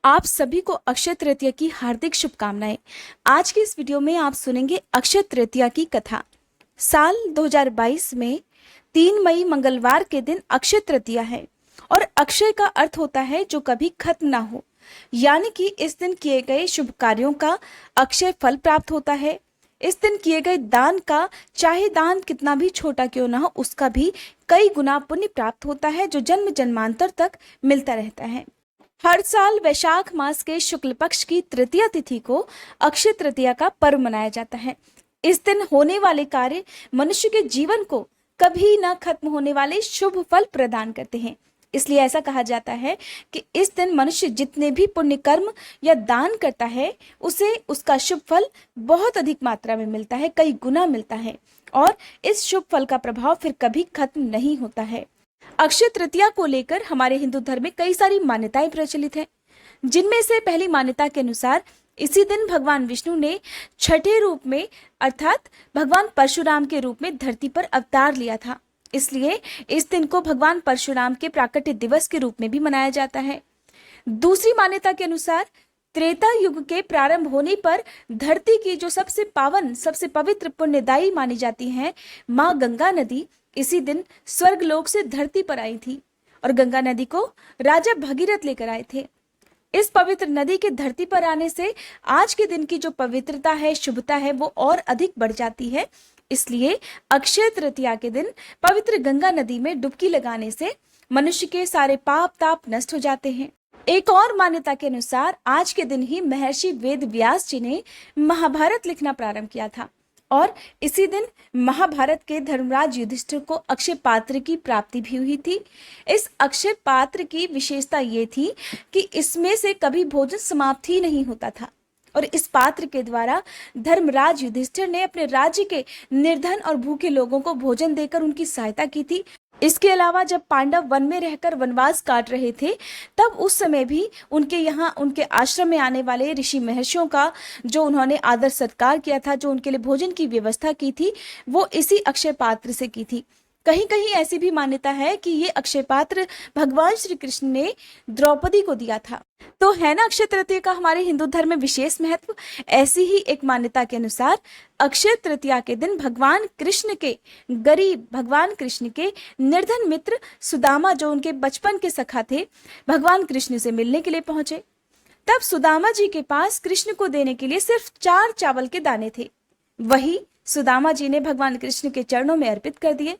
आप सभी को अक्षय तृतीया की हार्दिक शुभकामनाएं। आज की इस वीडियो में आप सुनेंगे अक्षय तृतीया की कथा। साल 2022 में 3 मई मंगलवार के दिन अक्षय तृतीया है और अक्षय का अर्थ होता है जो कभी खत्म ना हो, यानी कि इस दिन किए गए शुभ कार्यों का अक्षय फल प्राप्त होता है। इस दिन किए गए दान का, चाहे दान कितना भी छोटा क्यों ना हो, उसका भी कई गुना पुण्य प्राप्त होता है जो जन्म जन्मांतर तक मिलता रहता है। हर साल वैशाख मास के शुक्ल पक्ष की तृतीया तिथि को अक्षय तृतीया का पर्व मनाया जाता है। इस दिन होने वाले कार्य मनुष्य के जीवन को कभी न खत्म होने वाले शुभ फल प्रदान करते हैं। इसलिए ऐसा कहा जाता है कि इस दिन मनुष्य जितने भी पुण्य कर्म या दान करता है उसे उसका शुभ फल बहुत अधिक मात्रा में मिलता है, कई गुना मिलता है, और इस शुभ फल का प्रभाव फिर कभी खत्म नहीं होता है। अक्षय तृतीया को लेकर हमारे हिंदू धर्म में कई सारी मान्यताएं प्रचलित हैं, जिनमें से पहली मान्यता के अनुसार इसी दिन भगवान विष्णु ने छठे रूप में अर्थात भगवान परशुराम के रूप में धरती पर अवतार लिया था। इसलिए इस दिन को भगवान परशुराम के प्राकट्य दिवस के रूप में भी मनाया जाता है। दूसरी मान्यता के अनुसार त्रेता युग के प्रारंभ होने पर धरती की जो सबसे पावन, सबसे पवित्र, पुण्यदायी मानी जाती है माँ गंगा नदी इसी दिन स्वर्ग लोक से धरती पर आई थी और गंगा नदी को राजा भगीरथ लेकर आए थे। इस पवित्र नदी के धरती पर आने से आज के दिन की जो पवित्रता है, शुभता है, वो और अधिक बढ़ जाती है। इसलिए अक्षय तृतीया के दिन पवित्र गंगा नदी में डुबकी लगाने से मनुष्य के सारे पाप ताप नष्ट हो जाते हैं। एक और मान्यता के अनुसार आज के दिन ही महर्षि वेद व्यास जी ने महाभारत लिखना प्रारंभ किया था और इसी दिन महाभारत के धर्मराज युधिष्ठिर को अक्षय पात्र की प्राप्ति भी हुई थी। इस अक्षय पात्र की विशेषता ये थी कि इसमें से कभी भोजन समाप्त ही नहीं होता था और इस पात्र के द्वारा धर्मराज युधिष्ठिर ने अपने राज्य के निर्धन और भूखे लोगों को भोजन देकर उनकी सहायता की थी। इसके अलावा जब पांडव वन में रहकर वनवास काट रहे थे, तब उस समय भी उनके यहाँ, उनके आश्रम में आने वाले ऋषि महर्षियों का जो उन्होंने आदर सत्कार किया था, जो उनके लिए भोजन की व्यवस्था की थी, वो इसी अक्षय पात्र से की थी। कहीं कहीं ऐसी भी मान्यता है कि ये अक्षय पात्र भगवान श्री कृष्ण ने द्रौपदी को दिया था। तो है ना अक्षय तृतीया का हमारे हिंदू धर्म में विशेष महत्व। ऐसी ही एक मान्यता के अनुसार अक्षय तृतीया के दिन भगवान कृष्ण के गरीब, भगवान कृष्ण के निर्धन मित्र सुदामा, जो उनके बचपन के सखा थे, भगवान कृष्ण से मिलने के लिए पहुंचे। तब सुदामा जी के पास कृष्ण को देने के लिए सिर्फ 4 चावल के दाने थे। वही सुदामा जी ने भगवान कृष्ण के चरणों में अर्पित कर दिए।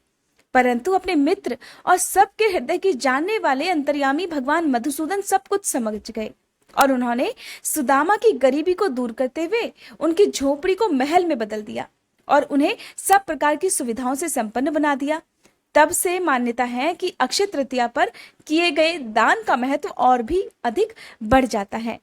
परंतु अपने मित्र और सबके हृदय की जानने वाले अंतर्यामी भगवान मधुसूदन सब कुछ समझ गए और उन्होंने सुदामा की गरीबी को दूर करते हुए उनकी झोपड़ी को महल में बदल दिया और उन्हें सब प्रकार की सुविधाओं से संपन्न बना दिया। तब से मान्यता है कि अक्षय तृतीया पर किए गए दान का महत्व और भी अधिक बढ़ जाता है।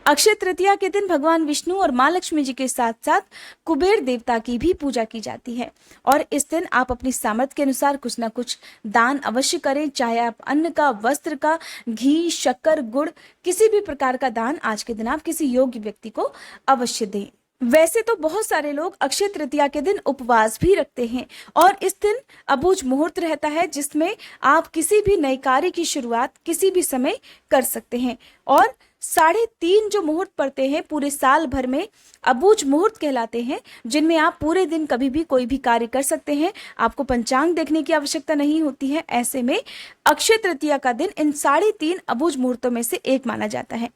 अक्षय तृतीया के दिन भगवान विष्णु और माँ लक्ष्मी जी के साथ साथ कुबेर देवता की भी पूजा की जाती है और इस दिन आप अपनी सामर्थ्य के अनुसार कुछ ना कुछ दान अवश्य करें, चाहे आप अन्न का, वस्त्र का, घी, शक्कर, गुड़, किसी भी प्रकार का दान आज के दिन आप किसी योग्य व्यक्ति को अवश्य दें। वैसे तो बहुत सारे लोग अक्षय तृतीया के दिन उपवास भी रखते हैं और इस दिन अबूझ मुहूर्त रहता है जिसमें आप किसी भी नए कार्य की शुरुआत किसी भी समय कर सकते हैं और 3.5 जो मुहूर्त पड़ते हैं पूरे साल भर में अबूझ मुहूर्त कहलाते हैं, जिनमें आप पूरे दिन कभी भी कोई भी कार्य कर सकते हैं। आपको पंचांग देखने की आवश्यकता नहीं होती है। ऐसे में अक्षय तृतीया का दिन इन 3.5 अबूझ मुहूर्तों में से एक माना जाता है।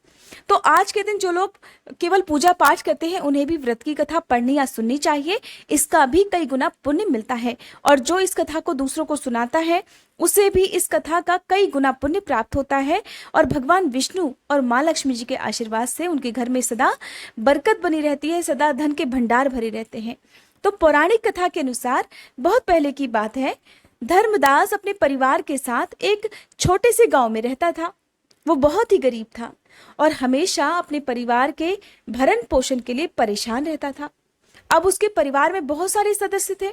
तो आज के दिन जो लोग केवल पूजा पाठ करते हैं उन्हें भी व्रत की कथा पढ़नी या सुननी चाहिए। इसका भी कई गुना पुण्य मिलता है और जो इस कथा को दूसरों को सुनाता है उसे भी इस कथा का कई गुना पुण्य प्राप्त होता है और भगवान विष्णु और माँ लक्ष्मी जी के आशीर्वाद से उनके घर में सदा बरकत बनी रहती है, सदा धन के भंडार भरे रहते हैं। तो पौराणिक कथा के अनुसार बहुत पहले की बात है, धर्मदास अपने परिवार के साथ एक छोटे से गांव में रहता था। वो बहुत ही गरीब था और हमेशा अपने परिवार के भरण पोषण के लिए परेशान रहता था। अब उसके परिवार में बहुत सारे सदस्य थे।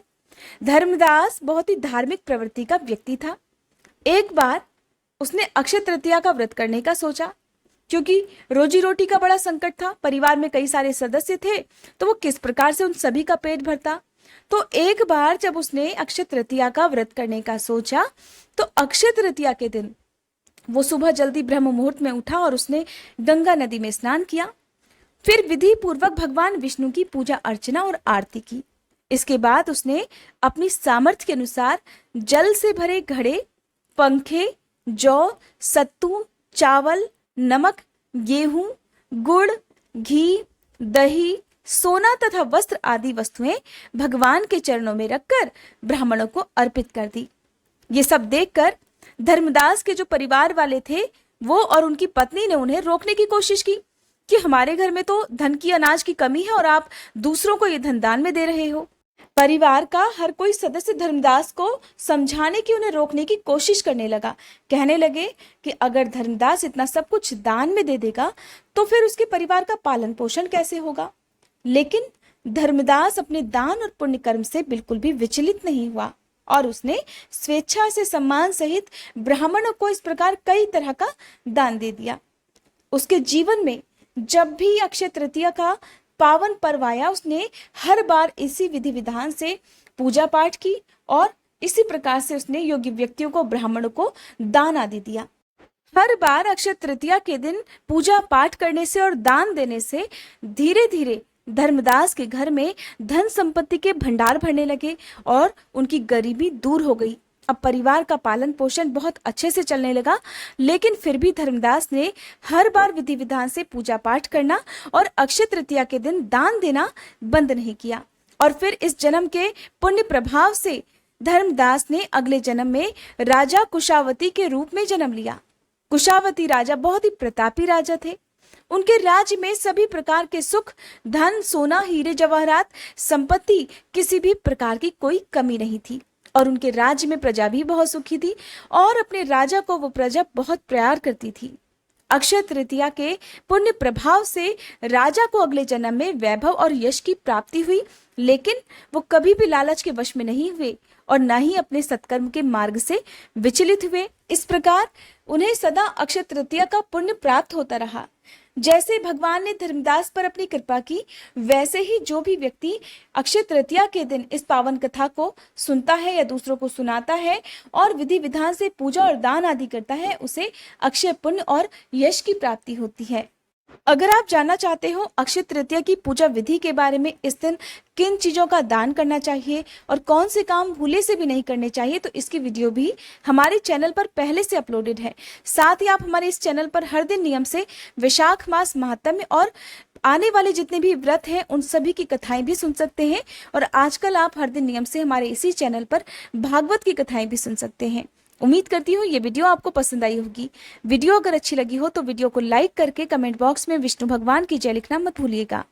धर्मदास बहुत ही धार्मिक प्रवृत्ति का व्यक्ति था। एक बार उसने अक्षय तृतीया का व्रत करने का सोचा, क्योंकि रोजी रोटी का बड़ा संकट था, परिवार में कई सारे सदस्य थे, तो वो किस प्रकार से उन सभी का पेट भरता। तो एक बार जब उसने अक्षय तृतीया का व्रत करने का सोचा तो अक्षय तृतीया के दिन वो सुबह जल्दी ब्रह्म मुहूर्त में उठा और उसने गंगा नदी में स्नान किया। फिर विधि पूर्वक भगवान विष्णु की पूजा अर्चना और आरती की। इसके बाद उसने अपनी सामर्थ्य के अनुसार जल से भरे घड़े, पंखे, जौ, सत्तू, चावल, नमक, गेहूं, गुड़, घी, दही, सोना तथा वस्त्र आदि वस्तुएं भगवान के चरणों में रखकर ब्राह्मणों को अर्पित कर दी। ये सब देखकर धर्मदास के जो परिवार वाले थे वो और उनकी पत्नी ने उन्हें रोकने की कोशिश की कि हमारे घर में तो धन की, अनाज की कमी है और आप दूसरों को ये धन दान में दे रहे हो। परिवार का हर कोई सदस्य धर्मदास को समझाने की, उन्हें रोकने की कोशिश करने लगा। कहने लगे कि अगर धर्मदास इतना सब कुछ दान में दे देगा तो फिर उसके परिवार का पालन पोषण कैसे होगा। लेकिन धर्मदास अपने दान और पुण्य कर्म से बिल्कुल भी विचलित नहीं हुआ और उसने स्वेच्छा से सम्मान सहित ब्राह्मणों को इस प्रकार कई तरह का दान दे दिया। उसके जीवन में जब भी अक्षय तृतीया का पावन पर्व आया, उसने हर बार इसी विधि विधान से पूजा पाठ की और इसी प्रकार से उसने योग्य व्यक्तियों को, ब्राह्मणों को दान आदि दिया। हर बार अक्षय तृतीया के दिन पूजा पाठ करने से और दान देने से धीरे धीरे धर्मदास के घर में धन संपत्ति के भंडार भरने लगे और उनकी गरीबी दूर हो गई। अब परिवार का पालन पोषण बहुत अच्छे से चलने लगा। लेकिन फिर भी धर्मदास ने हर बार विधि विधान से पूजा पाठ करना और अक्षय तृतीया के दिन दान देना बंद नहीं किया। और फिर इस जन्म के पुण्य प्रभाव से धर्मदास ने अगले जन्म में राजा कुशावती के रूप में जन्म लिया। कुशावती राजा बहुत ही प्रतापी राजा थे। उनके राज्य में सभी प्रकार के सुख, धन, सोना, हीरे जवाहरात, संपत्ति, किसी भी प्रकार की कोई कमी नहीं थी और उनके राज्य में प्रजा भी बहुत सुखी थी और अपने राजा को वो प्रजा बहुत प्यार करती थी। अक्षय तृतीया के पुण्य प्रभाव से राजा को अगले जन्म में वैभव और यश की प्राप्ति हुई। लेकिन वो कभी भी लालच के वश में नहीं हुए और न ही अपने सत्कर्म के मार्ग से विचलित हुए। इस प्रकार उन्हें सदा अक्षय तृतीया का पुण्य प्राप्त होता रहा। जैसे भगवान ने धर्मदास पर अपनी कृपा की, वैसे ही जो भी व्यक्ति अक्षय तृतीया के दिन इस पावन कथा को सुनता है या दूसरों को सुनाता है और विधि विधान से पूजा और दान आदि करता है, उसे अक्षय पुण्य और यश की प्राप्ति होती है। अगर आप जानना चाहते हो अक्षय तृतीया की पूजा विधि के बारे में, इस दिन किन चीजों का दान करना चाहिए और कौन से काम भूले से भी नहीं करने चाहिए, तो इसकी वीडियो भी हमारे चैनल पर पहले से अपलोडेड है। साथ ही आप हमारे इस चैनल पर हर दिन नियम से वैशाख मास महात्म्य और आने वाले जितने भी व्रत हैं उन सभी की कथाएं भी सुन सकते हैं। और आजकल आप हर दिन नियम से हमारे इसी चैनल पर भागवत की कथाएं भी सुन सकते हैं। उम्मीद करती हूँ ये वीडियो आपको पसंद आई होगी। वीडियो अगर अच्छी लगी हो तो वीडियो को लाइक करके कमेंट बॉक्स में विष्णु भगवान की जय लिखना मत भूलिएगा।